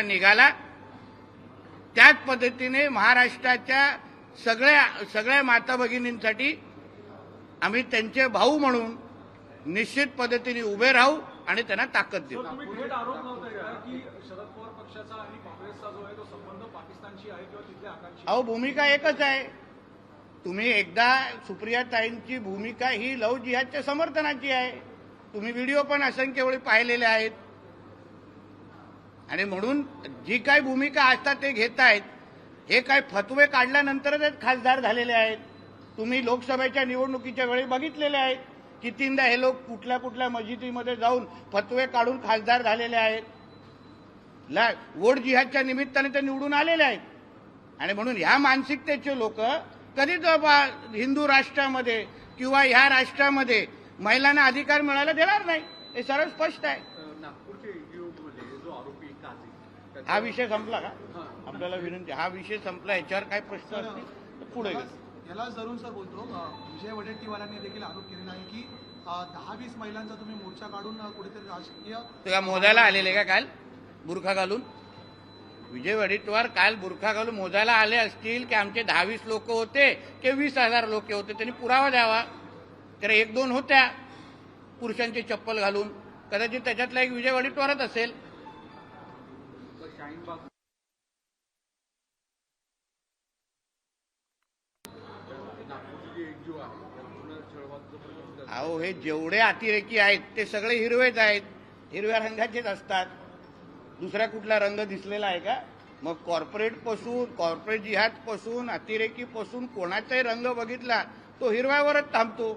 मोर्चा निघाला त्याच पद्धतीने महाराष्ट्राच्या सगळ्या माता भगिनींसाठी आम्ही त्यांचे भाऊ म्हणून निश्चित पद्धतीने उभे राहू आणि त्यांना ताकद देऊ। तुम्ही थेट आरोप लावताय का की शरद पवार पक्षाचा आणि काँग्रेसचा जो आहे तो संबंध पाकिस्तानशी आहे किंवा तिथल्या आकांक्षी? अहो, भूमिका एकच आहे। तुम्ही एकदा सुप्रियाताईंची भूमिका ही लव्ह जिहादच्या समर्थनाची आहे। तुम्ही व्हिडिओ पण असंख्य वेळी पाहिलेले आहेत आणि म्हणून जी काय भूमिका असतात ते घेत आहेत। हे काय फतवे काढल्यानंतरच खासदार झालेले आहेत। तुम्ही लोकसभेच्या निवडणुकीच्या वेळी बघितलेले आहेत कितींदा हे लोक कुठल्या कुठल्या मस्जिदीमध्ये जाऊन फतवे काढून खासदार झालेले आहेत। वोट जिहादच्या निमित्ताने ते निवडून आलेले आहेत आणि म्हणून ह्या मानसिकतेचे लोक कधीच हिंदू राष्ट्रामध्ये किंवा ह्या राष्ट्रामध्ये महिलांना अधिकार मिळायला देणार नाही। हे सरळ स्पष्ट आहे। नागपूरचे एनजीओमध्ये जो आरोपी काझी, हा विषय संपला का? आपल्याला विनंती, हा विषय संपला। याच्यावर काय प्रश्न असतील तर पुढे याला जरूर सर बोलतो, विजय वडेट्टीवारांनी देखील आरोप केलेला आहे की 10-20 महिलांचा तुम्ही मोर्चा काढून कुठेतरी राजकीय तुला मोजायला आलेले का काल बुरखा घालून? विजय वडेट्टीवार काल बुरखा घालून मोजायला आले असतील की आमचे 10-20 लोक होते की 20,000 लोक होते? त्यांनी पुरावा द्यावा। तर 1-2 होत्या पुरुषांची चप्पल घालून, कदाचित त्याच्यातला एक विजय वडेट्टीवारच असेल। अहो, हे जेवढे अतिरेकी आहेत ते सगळे हिरवेच आहेत, हिरव्या रंगाचेच असतात। दुसरा कुठला रंग दिसलेला आहे का? मग कॉर्पोरेट जिहाद पासून अतिरेकी पासून कोणाचाही रंग बघितला तो हिरव्यावरच थांबतो।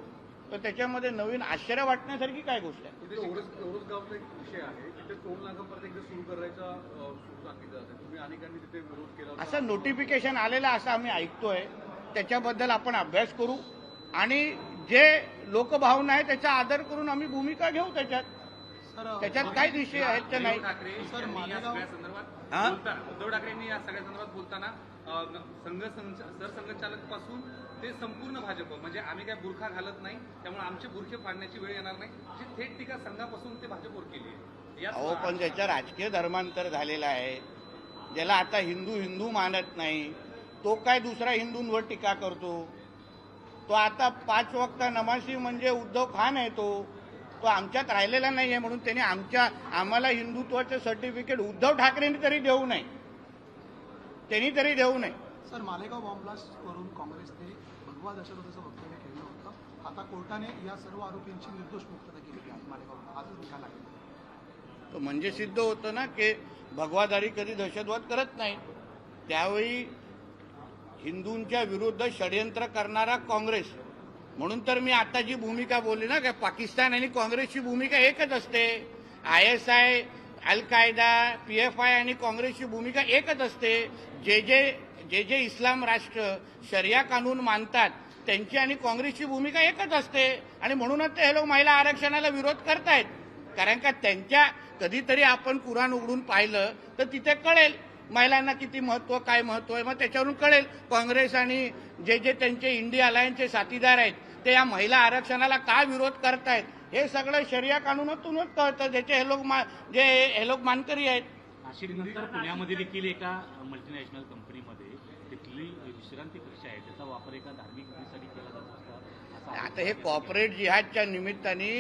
तर त्याच्यामध्ये नवीन आश्चर्य वाटण्यासारखी काय गोष्ट आहे? गावचा एक विषय आहे तिथे टोल नाका परत एकदा सुरू करायचा सांगितलं जातं, तुम्ही अनेकांनी तिथे विरोध केला। असं नोटिफिकेशन आलेलं असं आम्ही ऐकतोय, त्याच्याबद्दल आपण अभ्यास करू आणि जे लोकभावना आहे त्याचा आदर करून आम्ही भूमिका घेऊ त्याच्यात काय विषय आहेत ते नाही। उद्धव ठाकरेंनी या सगळ्या संदर्भात बोलताना सरसंघचालक पासून ते संपूर्ण भाजप म्हणजे आम्ही काय बुरखा घालत नाही त्यामुळे आमचे बुरखे फाडण्याची वेळ येणार नाही, जी थेट टीका संघापासून ते भाजपवर केली आहे। अहो, पण ज्याच्या राजकीय धर्मांतर झालेला आहे, ज्याला आता हिंदू मानत नाही, तो काय दुसरा हिंदूंवर टीका करतो? तो आता 5 वक्त नमाजी म्हणजे उद्धव खान आहे। तो आमच्यात राहिलेला नाही आहे म्हणून त्याने आम्हाला हिंदुत्वाचं सर्टिफिकेट उद्धव ठाकरेंनी तरी देऊ नये, त्यांनी तरी देऊ नये। सर, मालेगाव बॉम्ब ब्लास्ट करून काँग्रेसने भगवा दहशतवादाचं वक्तव्य केलं होतं। आता कोर्टाने या सर्व आरोपींची निर्दोष मुक्तता केली आहे मालेगाव आजच निकाल लागला। तो म्हणजे सिद्ध होतं ना की भगवादारी कधी दहशतवाद करत नाही। त्यावेळी हिंदूंच्या विरुद्ध षडयंत्र करणारा काँग्रेस, म्हणून तर मी आता जी भूमिका बोलली ना की पाकिस्तान आणि काँग्रेसची भूमिका एकच असते। ISI, अल कायदा, PFI आणि काँग्रेसची भूमिका एकच असते। जे इस्लाम राष्ट्र शरिया कानून मानतात त्यांची आणि काँग्रेसची भूमिका एकच असते आणि म्हणूनच ते हे लोक महिला आरक्षणाला विरोध करतायत। कारण का त्यांच्या कधीतरी आपण कुराण उघडून पाहिलं तर तिथे कळेल महिलांना किती महत्व, काय महत्व आहे। मग त्याच्यावरून कळेल काँग्रेस आणि जे त्यांचे इंडिया अलायन्सचे साथीदार आहेत ते या महिला आरक्षणाला का विरोध करतायत हे सगळं शरिया कानूनातूनच कळतं, ज्याचे हे लोक मानकरी आहेत। नाशिकनंतर पुण्यामध्ये देखील एका मल्टीनॅशनल कंपनीमध्ये तिथली विश्रांती कक्ष आहे त्याचा वापर एका धार्मिक विधीसाठी केला जात असता। आता हे कॉर्पोरेट जिहादच्या निमित्ताने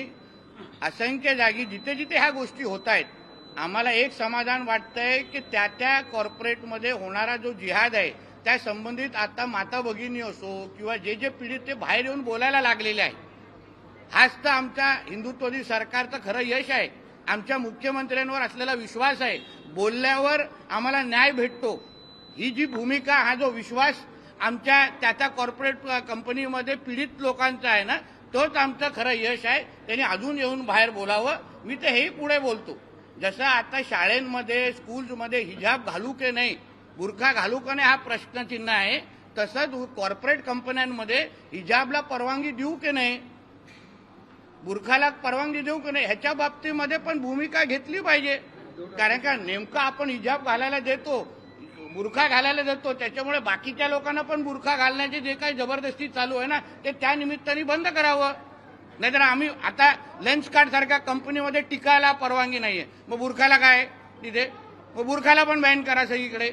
असंख्य जागी जिथे जिथे ह्या गोष्टी होत आहेत, आम्हाला एक समाधान वाटतंय की त्या कॉर्पोरेटमध्ये होणारा जो जिहाद आहे त्या संबंधित आता माता भगिनी असो किंवा जे पीडित ते बाहेर येऊन बोलायला लागलेले आहे। हाच तर आमच्या हिंदुत्ववादी सरकारचं खरं यश आहे। आमच्या मुख्यमंत्र्यांवर असलेला विश्वास आहे, बोलल्यावर आम्हाला न्याय भेटतो। ही जी भूमिका, हा जो विश्वास आमच्या त्या कॉर्पोरेट कंपनीमध्ये पीडित लोकांचा आहे ना, तोच आमचं खरं यश आहे। त्यांनी अजून येऊन बाहेर बोलावं। मी तर हेही पुढे बोलतो, जसं आता शाळेंमध्ये स्कूल्समध्ये हिजाब घालू की नाही, बुरखा घालू का नाही हा प्रश्नचिन्ह आहे, तसंच कॉर्पोरेट कंपन्यांमध्ये हिजाबला परवानगी देऊ की नाही, बुरखाला परवानगी देऊ की नाही, ह्याच्या बाबतीमध्ये पण भूमिका घेतली पाहिजे। कारण का नेमकं आपण हिजाब घालायला देतो, बुरखा घालायला देतो, त्याच्यामुळे बाकीच्या लोकांना पण बुरखा घालण्याची जे काही जबरदस्ती चालू आहे ना ते त्या निमित्ताने बंद करावं। नाहीतर आम्ही आता लेन्स कार्ड सारख्या कंपनीमध्ये टिकायला परवानगी नाहीये, मग बुरखाला काय तिथे मग बुरखाला पण बॅन करा सगळीकडे.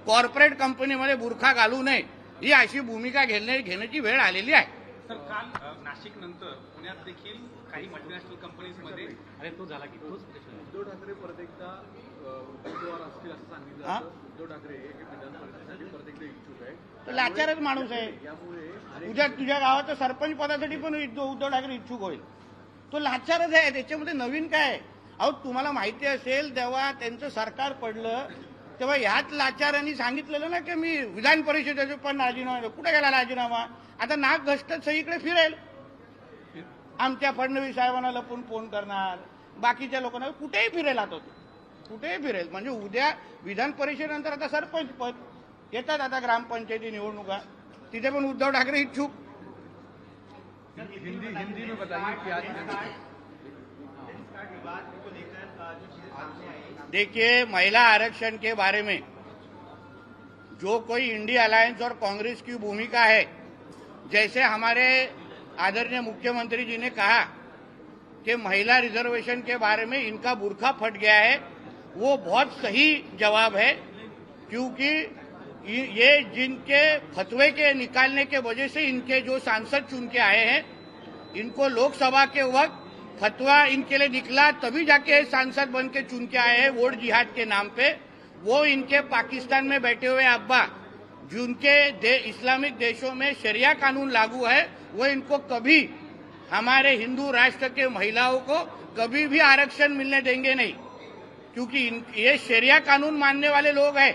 कॉर्पोरेट कंपनीमध्ये बुरखा घालू नये ही अशी भूमिका घेण्याची वेळ आलेली आहे. तर काल नाशिक नंतर पुण्यात देखील काही मल्टीनॅशनल कंपनीजमध्ये अरे तो झाला की तोच प्रश्न आहे. उद्धव ठाकरे परत एकदा उमेदवार असतील असं सांगितलं हा? जातं. उद्धव ठाकरे हे विधान परिषदेसाठी परत एकदा इच्छुक आहे. तो लाचारच माणूस आहे. यामुळे तुझ्या गावाचं सरपंच पदासाठी पण उद्धव ठाकरे इच्छुक होईल. तो लाचारच आहे. त्याच्यामध्ये नवीन काय आहे? अहो तुम्हाला माहिती असेल जेव्हा त्यांचं सरकार पडलं तेव्हा ह्याच लाचारांनी सांगितलेलं ना की मी विधान परिषदेचे पण राजीनामा देतो. कुठे गेला राजीनामा? आता नाक घष्टत सगळीकडे फिरेल. आमच्या फडणवीस साहेबांना लपून फोन करणार, बाकीच्या लोकांना कुठेही फिरेल. आता तो कुठेही फिरेल. म्हणजे उद्या विधान परिषदेनंतर आता सरपंच पद येतात. आता ग्रामपंचायती निवडणुका तिथे पण उद्धव ठाकरे इच्छुक. हिंदी में बताइए कि आज देखिए, महिला आरक्षण के बारे में जो कोई इंडिया अलायंस और कांग्रेस की भूमिका है, जैसे हमारे आदरणीय मुख्यमंत्री जी ने कहा कि महिला रिजर्वेशन के बारे में इनका बुरखा फट गया है, वो बहुत सही जवाब है. क्योंकि ये जिनके फतवे के निकालने के वजह से इनके जो सांसद चुन के आए हैं, इनको लोकसभा के वक्त फतवा इनके लिए निकला तभी जाके सांसद बन के चुन के आए हैं वोट जिहाद के नाम पे. वो इनके पाकिस्तान में बैठे हुए अब्बा जिनके इस्लामिक देशों में शरिया कानून लागू है, वो इनको कभी हमारे हिंदू राष्ट्र के महिलाओं को कभी भी आरक्षण मिलने देंगे नहीं. क्योंकि ये शरिया कानून मानने वाले लोग हैं.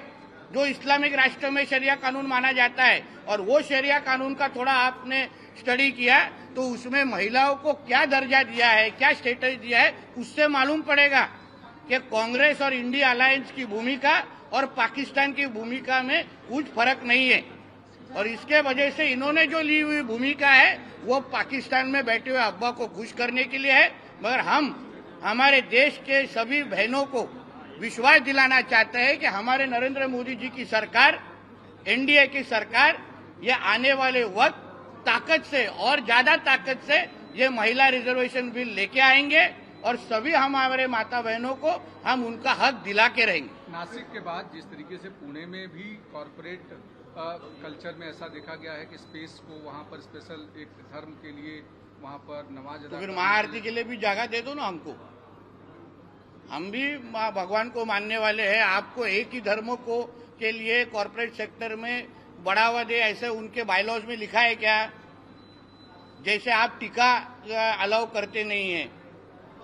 जो इस्लामिक राष्ट्र में शरिया कानून माना जाता है और वो शरिया कानून का थोड़ा आपने स्टडी किया तो उसमें महिलाओं को क्या दर्जा दिया है, क्या स्टेटस दिया है, उससे मालूम पड़ेगा कि कांग्रेस और इंडिया अलायंस की भूमिका और पाकिस्तान की भूमिका में कुछ फर्क नहीं है. और इसके वजह से इन्होंने जो ली हुई भूमिका है वो पाकिस्तान में बैठे हुए अब्बा को खुश करने के लिए है. मगर हम हमारे देश के सभी बहनों को विश्वास दिलाना चाहते हैं कि हमारे नरेंद्र मोदी जी की सरकार, एनडीए की सरकार, ये आने वाले वक्त ताकत से और ज्यादा ताकत से ये महिला रिजर्वेशन बिल लेके आएंगे और सभी हमारे माता बहनों को हम उनका हक दिला के रहेंगे. नासिक के बाद जिस तरीके से पुणे में भी कॉरपोरेट कल्चर में ऐसा देखा गया है कि स्पेस को वहाँ पर स्पेशल एक धर्म के लिए वहाँ पर नमाज तो फिर महाआरती के लिए भी जगह दे दो ना हमको. हम भी भगवान को मानने वाले हैं. आपको एक ही धर्म को के लिए कॉर्पोरेट सेक्टर में बढ़ावा दे ऐसे उनके बायलॉज में लिखा है क्या? जैसे आप टीका अलाउ करते नहीं है,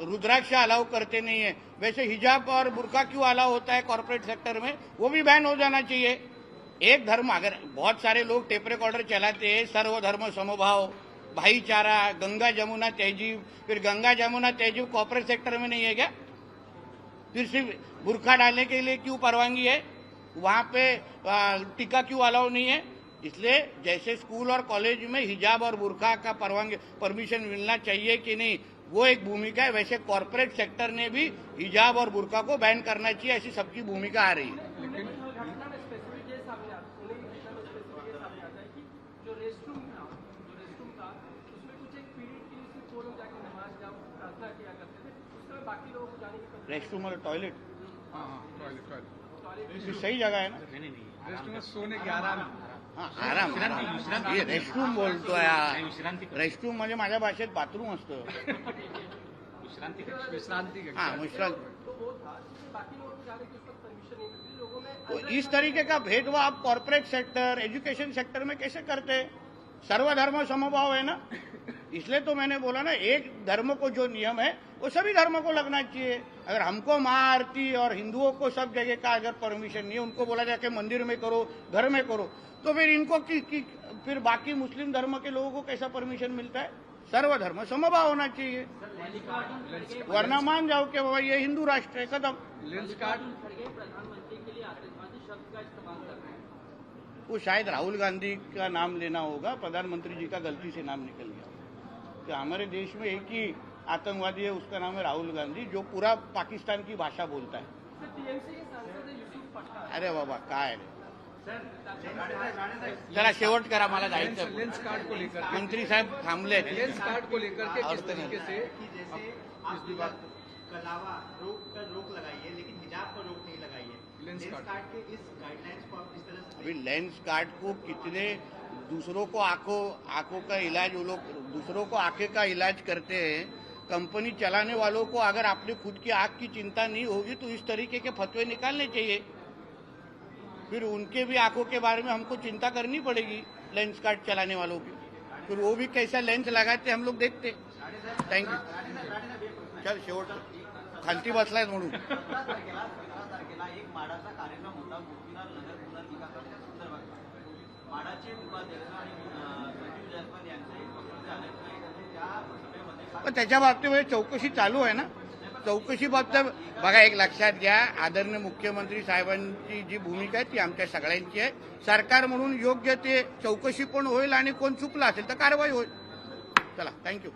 रुद्राक्ष अलाउ करते नहीं है, वैसे हिजाब और बुर्का क्यों अलाउ होता है कॉर्पोरेट सेक्टर में? वो भी बैन हो जाना चाहिए. एक धर्म, अगर बहुत सारे लोग टेप रिकॉर्डर चलाते हैं, सर्वधर्म समभाव, भाईचारा, गंगा जमुना तहजीब, फिर गंगा जमुना तहजीब कॉर्पोरेट सेक्टर में नहीं है क्या? फिर सिर्फ बुर्खा डालने के लिए क्यों परवानगी है? वहां पे टीका क्यों अलाउ नहीं है? इसलिए जैसे स्कूल और कॉलेज में हिजाब और बुर्खा का परमिशन मिलना चाहिए कि नहीं, वो एक भूमिका है. वैसे कॉर्पोरेट सेक्टर ने भी हिजाब और बुर्खा को बैन करना चाहिए, ऐसी सबकी भूमिका आ रही है. रेस्टरूम और टॉयलेट सही जगह है ना? नहीं. सोने की आराम. हाँ, आराम. विश्रांती. ये रेस्टरूम बोलतो नाही, यार. विश्रांती कर. रेस्टरूम म्हणजे माझ्या भाषेत बाथरूम असतं. विश्रांती कर. विश्रांति का हाँ, मुश्किल. तो इस तरीके का भेदभाव आप कॉर्पोरेट सेक्टर, एजुकेशन सेक्टर में कैसे करते हैं? सर्वधर्म समभाव है ना. इसलिए तो मैंने बोला ना, एक धर्म को जो नियम है वो सभी धर्मों को लगना चाहिए. अगर हमको महाआरती और हिंदुओं को सब जगह का अगर परमिशन नहीं है, उनको बोला जाए कि मंदिर में करो, घर में करो, तो फिर इनको फिर बाकी मुस्लिम धर्म के लोगों को कैसा परमिशन मिलता है? सर्वधर्म समभाव होना चाहिए. वरना मान जाओ कि बाबा ये हिंदू राष्ट्र है, खत्म. Lens card. वो शायद राहुल गांधी का नाम लेना होगा. प्रधानमंत्री जी का गलती से नाम निकल गया. तो हमारे देश में एक ही आतंकवादी है, उसका नाम है राहुल गांधी, जो पूरा पाकिस्तान की भाषा बोलता है. अरे बाबा काय रे. जरा शेवट करा, मला जायचं. लेंस कार्ड को लेकर मंत्री साहेब थांबले. लेंस कार्ड को लेकर के किस तरीके से जैसे इस विवाद अलावा रोक लगाई है लेकिन हिजाब पर रोक नहीं लगाई है. लेंस कार्ड अभी लेंस कार्ड को कितने दूसरों को आंखों का इलाज, वो लोग दूसरों को आंखें का इलाज करते हैं। कंपनी चलाने वालों को अगर अपने खुद की आंख की चिंता नहीं होगी तो इस तरीके के फतवे निकालने चाहिए। फिर उनके भी आंखों के बारे में हमको चिंता करनी पड़ेगी, लेंस कार्ड चलाने वालों की। फिर वो भी कैसा लेंस लगाते हम लोग देखते। थँक्यू। चल शेवट खालती बसलाय म्हणून 17 तारखेला एक माडाचा कार्यक्रम होता गोपीनाथ नगर पुनर्विकासाच्या संदर्भात माडाचे उपाध्यक्ष आणि सचिव जयस्वाल यांचे उपस्थित झाले नाही त्या सभेमध्ये पण त्याच्या बाबतीमध्ये चौकशी चालू आहे ना। चौकशी बाबतीत बघा, एक लक्षात घ्या, आदरणीय मुख्यमंत्री साहेबांची जी भूमिका आहे ती आमच्या सगळ्यांची आहे। सरकार म्हणून योग्य ते चौकशी पण होईल आणि कोण चुकला असेल तर कारवाई होईल। चला, थँक्यू।